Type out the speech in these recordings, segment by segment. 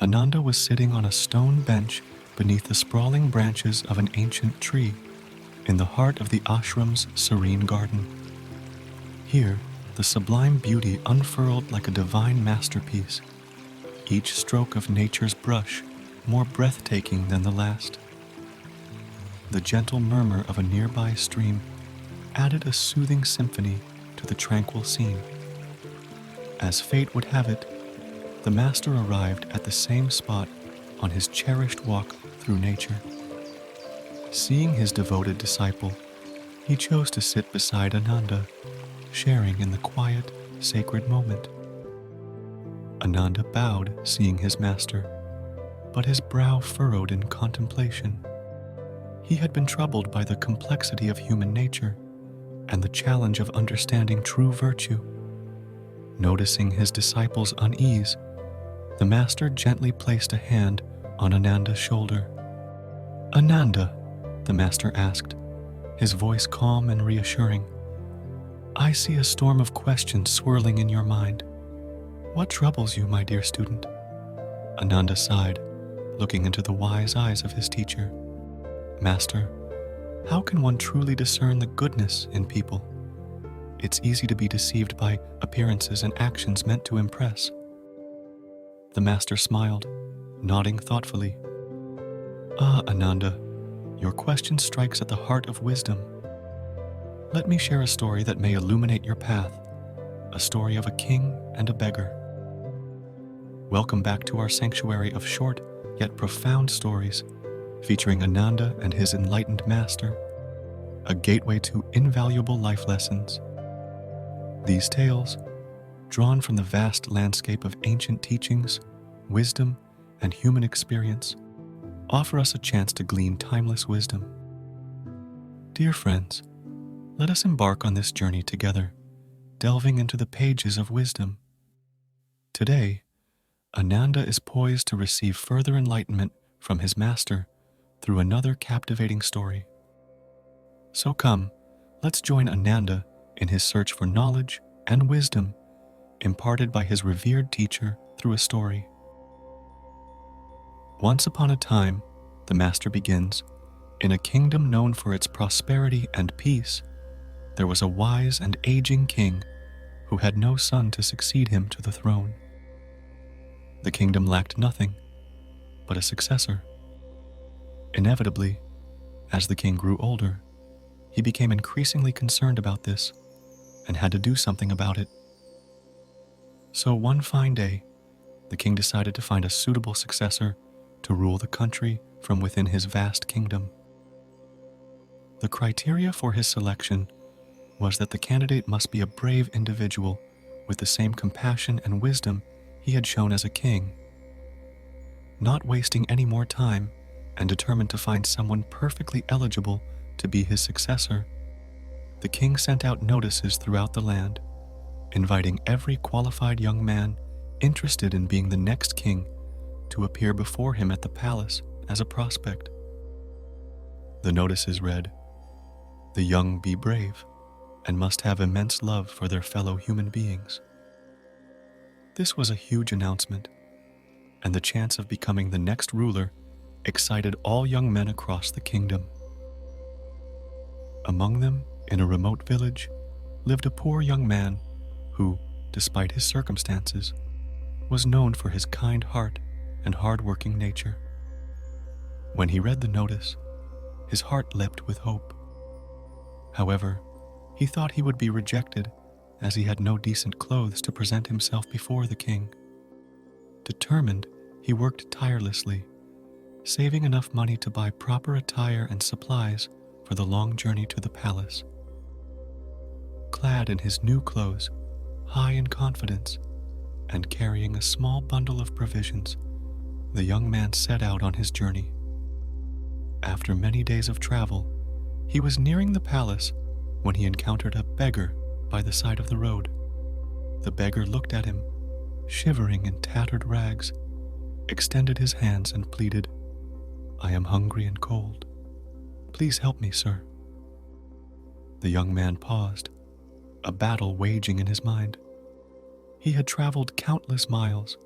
Ananda was sitting on a stone bench beneath the sprawling branches of an ancient tree in the heart of the ashram's serene garden. Here, the sublime beauty unfurled like a divine masterpiece, each stroke of nature's brush more breathtaking than the last. The gentle murmur of a nearby stream added a soothing symphony to the tranquil scene. As fate would have it, the master arrived at the same spot on his cherished walk through nature. Seeing his devoted disciple, he chose to sit beside Ananda, sharing in the quiet, sacred moment. Ananda bowed, seeing his master, but his brow furrowed in contemplation. He had been troubled by the complexity of human nature and the challenge of understanding true virtue. Noticing his disciple's unease, the master gently placed a hand on Ananda's shoulder. "Ananda," the master asked, his voice calm and reassuring, "I see a storm of questions swirling in your mind. What troubles you, my dear student?" Ananda sighed, looking into the wise eyes of his teacher. "Master, how can one truly discern the goodness in people? It's easy to be deceived by appearances and actions meant to impress." The master smiled, nodding thoughtfully. "Ah, Ananda, your question strikes at the heart of wisdom. Let me share a story that may illuminate your path, a story of a king and a beggar. Welcome back to our sanctuary of short yet profound stories, featuring Ananda and his enlightened master, a gateway to invaluable life lessons. These tales, drawn from the vast landscape of ancient teachings, wisdom, and human experience, offer us a chance to glean timeless wisdom. Dear friends, let us embark on this journey together, delving into the pages of wisdom. Today, Ananda is poised to receive further enlightenment from his master through another captivating story. So come, let's join Ananda in his search for knowledge and wisdom imparted by his revered teacher through a story. Once upon a time, the master begins, in a kingdom known for its prosperity and peace, there was a wise and aging king who had no son to succeed him to the throne. The kingdom lacked nothing but a successor. Inevitably, as the king grew older, he became increasingly concerned about this and had to do something about it. So one fine day, the king decided to find a suitable successor to rule the country from within his vast kingdom. The criteria for his selection was that the candidate must be a brave individual with the same compassion and wisdom he had shown as a king. Not wasting any more time and determined to find someone perfectly eligible to be his successor, the king sent out notices throughout the land, inviting every qualified young man interested in being the next king to appear before him at the palace as a prospect. The notices read, "The young be brave and must have immense love for their fellow human beings." This was a huge announcement, and the chance of becoming the next ruler excited all young men across the kingdom. Among them, in a remote village, lived a poor young man who, despite his circumstances, was known for his kind heart and hard-working nature. When he read the notice, his heart leapt with hope. However, he thought he would be rejected as he had no decent clothes to present himself before the king. Determined, he worked tirelessly, saving enough money to buy proper attire and supplies for the long journey to the palace. Clad in his new clothes, high in confidence, and carrying a small bundle of provisions, the young man set out on his journey. After many days of travel, he was nearing the palace when he encountered a beggar by the side of the road. The beggar looked at him, shivering in tattered rags, extended his hands and pleaded, "I am hungry and cold. Please help me, sir." The young man paused, a battle waging in his mind. He had traveled countless miles,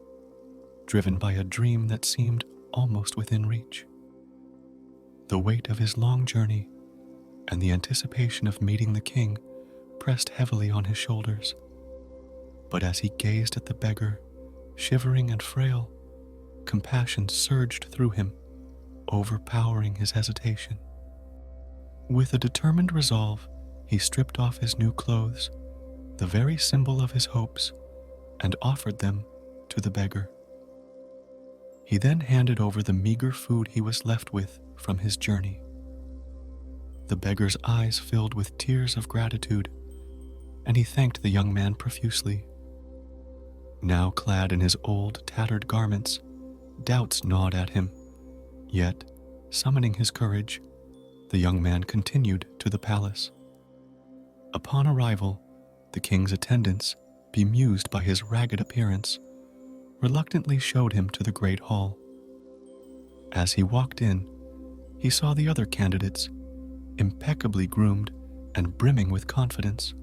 driven by a dream that seemed almost within reach. The weight of his long journey and the anticipation of meeting the king pressed heavily on his shoulders. But as he gazed at the beggar, shivering and frail, compassion surged through him, overpowering his hesitation. With a determined resolve, he stripped off his new clothes, the very symbol of his hopes, and offered them to the beggar. He then handed over the meager food he was left with from his journey. The beggar's eyes filled with tears of gratitude, and he thanked the young man profusely. Now clad in his old, tattered garments, doubts gnawed at him. Yet, summoning his courage, the young man continued to the palace. Upon arrival, the king's attendants, bemused by his ragged appearance, reluctantly showed him to the great hall. As he walked in, he saw the other candidates, impeccably groomed and brimming with confidence.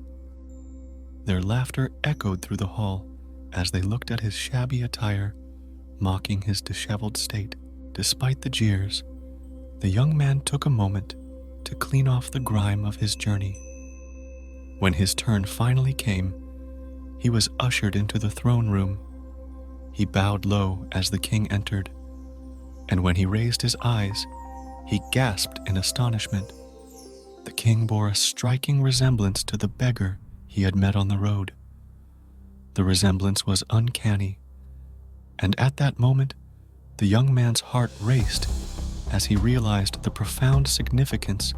Their laughter echoed through the hall as they looked at his shabby attire, mocking his disheveled state. Despite the jeers, the young man took a moment to clean off the grime of his journey. When his turn finally came, he was ushered into the throne room. He bowed low as the king entered, and when he raised his eyes, he gasped in astonishment. The king bore a striking resemblance to the beggar he had met on the road. The resemblance was uncanny, and at that moment, the young man's heart raced as he realized the profound significance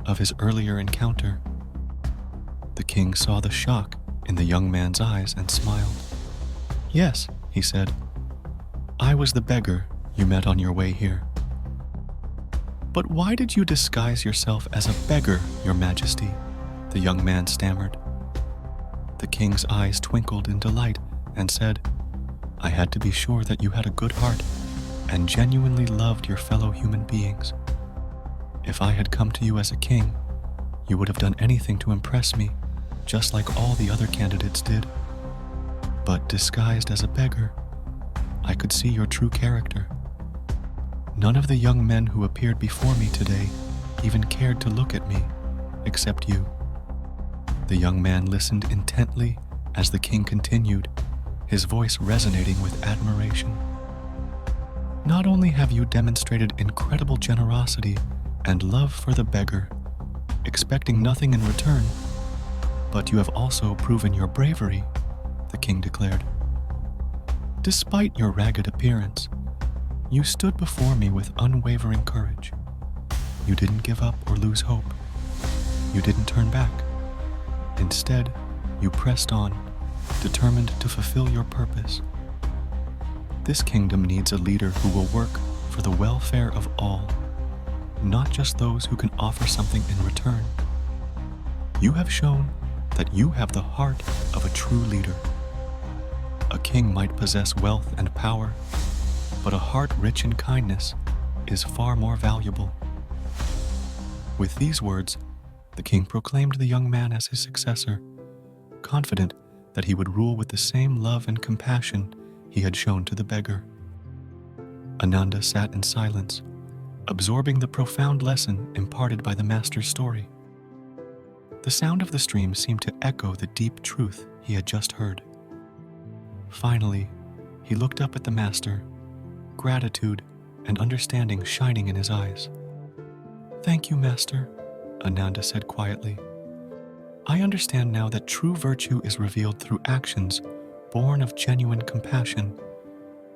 of his earlier encounter. The king saw the shock in the young man's eyes and smiled. "Yes," he said, "I was the beggar you met on your way here." "But why did you disguise yourself as a beggar, your majesty?" the young man stammered. The king's eyes twinkled in delight and said, "I had to be sure that you had a good heart and genuinely loved your fellow human beings. If I had come to you as a king, you would have done anything to impress me, just like all the other candidates did. But disguised as a beggar, I could see your true character. None of the young men who appeared before me today even cared to look at me, except you." The young man listened intently as the king continued, his voice resonating with admiration. "Not only have you demonstrated incredible generosity and love for the beggar, expecting nothing in return, but you have also proven your bravery," the king declared. "Despite your ragged appearance, you stood before me with unwavering courage. You didn't give up or lose hope. You didn't turn back. Instead, you pressed on, determined to fulfill your purpose. This kingdom needs a leader who will work for the welfare of all, not just those who can offer something in return. You have shown that you have the heart of a true leader. A king might possess wealth and power, but a heart rich in kindness is far more valuable." With these words, the king proclaimed the young man as his successor, confident that he would rule with the same love and compassion he had shown to the beggar. Ananda sat in silence, absorbing the profound lesson imparted by the master's story. The sound of the stream seemed to echo the deep truth he had just heard. Finally, he looked up at the master, gratitude and understanding shining in his eyes. "Thank you, master," Ananda said quietly. "I understand now that true virtue is revealed through actions born of genuine compassion,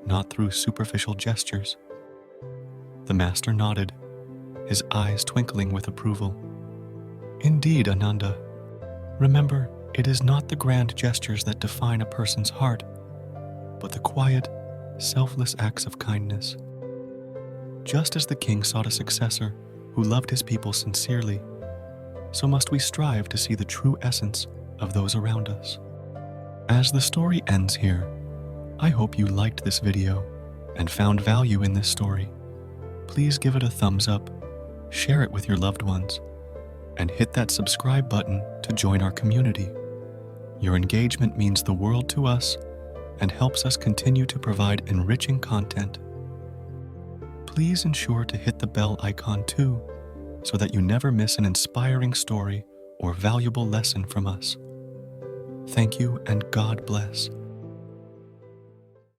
not through superficial gestures." The master nodded, his eyes twinkling with approval. "Indeed, Ananda. Remember, it is not the grand gestures that define a person's heart, but the quiet, selfless acts of kindness. Just as the king sought a successor who loved his people sincerely, so must we strive to see the true essence of those around us." As the story ends here, I hope you liked this video and found value in this story. Please give it a thumbs up, share it with your loved ones, and hit that subscribe button to join our community. Your engagement means the world to us, and helps us continue to provide enriching content. Please ensure to hit the bell icon too, so that you never miss an inspiring story or valuable lesson from us. Thank you and God bless.